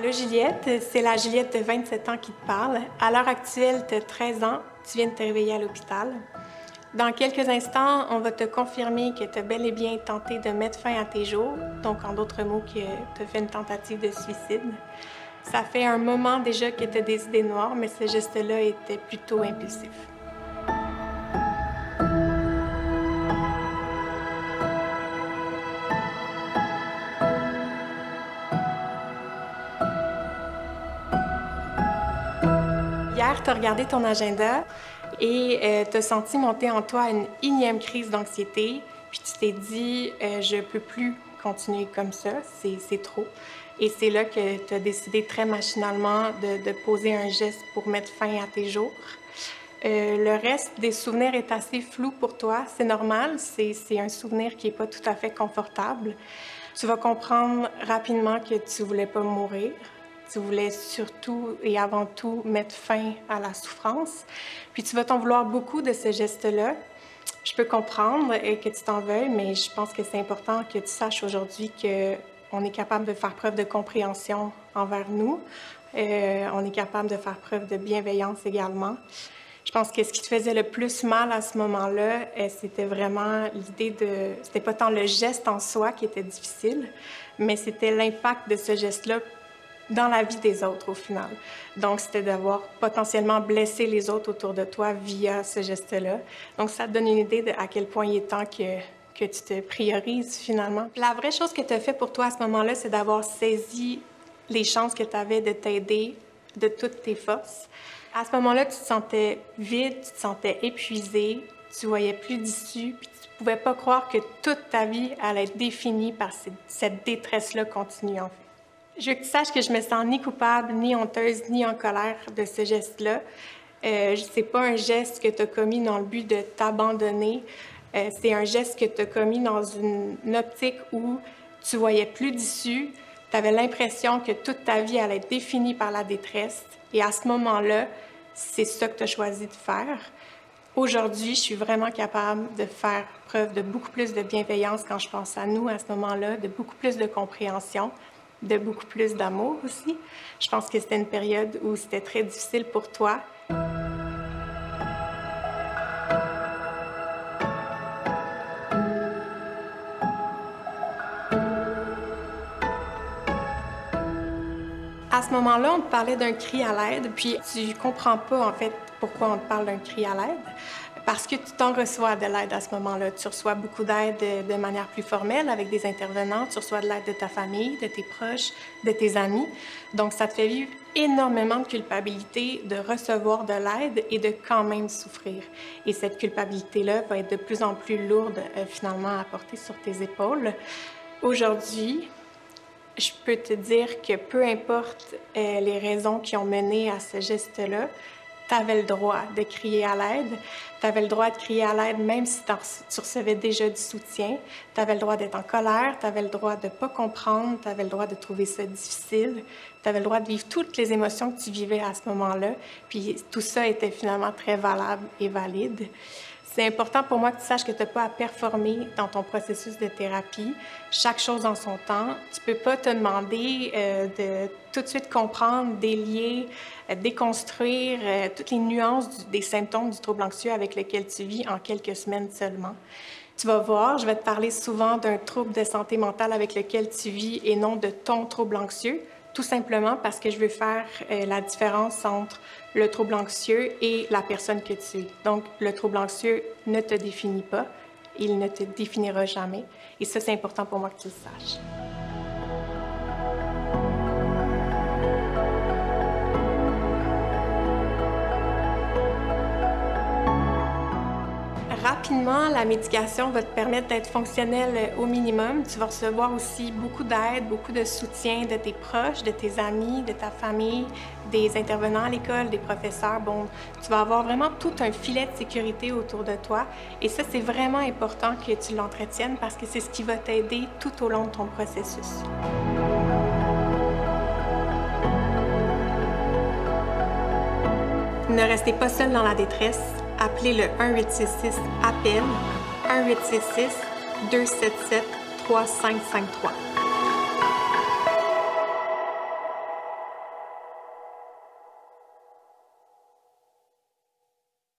Allô Juliette, c'est la Juliette de 27 ans qui te parle. À l'heure actuelle, tu as 13 ans, tu viens de te réveiller à l'hôpital. Dans quelques instants, on va te confirmer que tu as bel et bien tenté de mettre fin à tes jours, donc en d'autres mots que tu as fait une tentative de suicide. Ça fait un moment déjà que tu as des idées noires, mais ce geste-là était plutôt impulsif. Hier, tu as regardé ton agenda et tu as senti monter en toi une énième crise d'anxiété. Puis tu t'es dit, je peux plus continuer comme ça, c'est trop. Et c'est là que tu as décidé très machinalement de poser un geste pour mettre fin à tes jours. Le reste des souvenirs est assez flou pour toi, c'est normal, c'est un souvenir qui n'est pas tout à fait confortable. Tu vas comprendre rapidement que tu voulais pas mourir. Tu voulais surtout et avant tout mettre fin à la souffrance. Puis tu vas t'en vouloir beaucoup de ce geste-là. Je peux comprendre que tu t'en veuilles, mais je pense que c'est important que tu saches aujourd'hui qu'on est capable de faire preuve de compréhension envers nous. On est capable de faire preuve de bienveillance également. Je pense que ce qui te faisait le plus mal à ce moment-là, c'était vraiment l'idée de... C'était pas tant le geste en soi qui était difficile, mais c'était l'impact de ce geste-là dans la vie des autres, au final. Donc, c'était d'avoir potentiellement blessé les autres autour de toi via ce geste-là. Donc, ça te donne une idée de à quel point il est temps que tu te priorises, finalement. La vraie chose que tu as fait pour toi à ce moment-là, c'est d'avoir saisi les chances que tu avais de t'aider de toutes tes forces. À ce moment-là, tu te sentais vide, tu te sentais épuisé, tu voyais plus d'issue, puis tu pouvais pas croire que toute ta vie allait être définie par cette détresse-là continue, en fait. Je veux que tu saches que je me sens ni coupable, ni honteuse, ni en colère de ce geste-là. C'est pas un geste que tu as commis dans le but de t'abandonner. C'est un geste que tu as commis dans une optique où tu voyais plus d'issue, tu avais l'impression que toute ta vie allait être définie par la détresse. Et à ce moment-là, c'est ça que tu as choisi de faire. Aujourd'hui, je suis vraiment capable de faire preuve de beaucoup plus de bienveillance quand je pense à nous à ce moment-là, de beaucoup plus de compréhension, de beaucoup plus d'amour aussi. Je pense que c'était une période où c'était très difficile pour toi. À ce moment-là, on te parlait d'un cri à l'aide, puis tu comprends pas, en fait, pourquoi on te parle d'un cri à l'aide. Parce que tu t'en reçois de l'aide à ce moment-là. Tu reçois beaucoup d'aide de manière plus formelle avec des intervenants. Tu reçois de l'aide de ta famille, de tes proches, de tes amis. Donc, ça te fait vivre énormément de culpabilité de recevoir de l'aide et de quand même souffrir. Et cette culpabilité-là va être de plus en plus lourde, finalement, à porter sur tes épaules. Aujourd'hui, je peux te dire que peu importe les raisons qui ont mené à ce geste-là, tu avais le droit de crier à l'aide. Tu avais le droit de crier à l'aide même si tu recevais déjà du soutien. Tu avais le droit d'être en colère, tu avais le droit de ne pas comprendre, tu avais le droit de trouver ça difficile. Tu avais le droit de vivre toutes les émotions que tu vivais à ce moment-là. Puis tout ça était finalement très valable et valide. C'est important pour moi que tu saches que tu n'as pas à performer dans ton processus de thérapie. Chaque chose en son temps. Tu ne peux pas te demander de tout de suite comprendre, délier, déconstruire toutes les nuances des symptômes du trouble anxieux avec lequel tu vis en quelques semaines seulement. Tu vas voir, je vais te parler souvent d'un trouble de santé mentale avec lequel tu vis et non de ton trouble anxieux, tout simplement parce que je veux faire la différence entre le trouble anxieux et la personne que tu es. Donc, le trouble anxieux ne te définit pas, il ne te définira jamais. Et ça, c'est important pour moi que tu le saches. Rapidement, la médication va te permettre d'être fonctionnel au minimum. Tu vas recevoir aussi beaucoup d'aide, beaucoup de soutien de tes proches, de tes amis, de ta famille, des intervenants à l'école, des professeurs. Bon, tu vas avoir vraiment tout un filet de sécurité autour de toi. Et ça, c'est vraiment important que tu l'entretiennes parce que c'est ce qui va t'aider tout au long de ton processus. Ne restez pas seul dans la détresse. Appelez le 1-866-APPEL, 1-866-277-3553.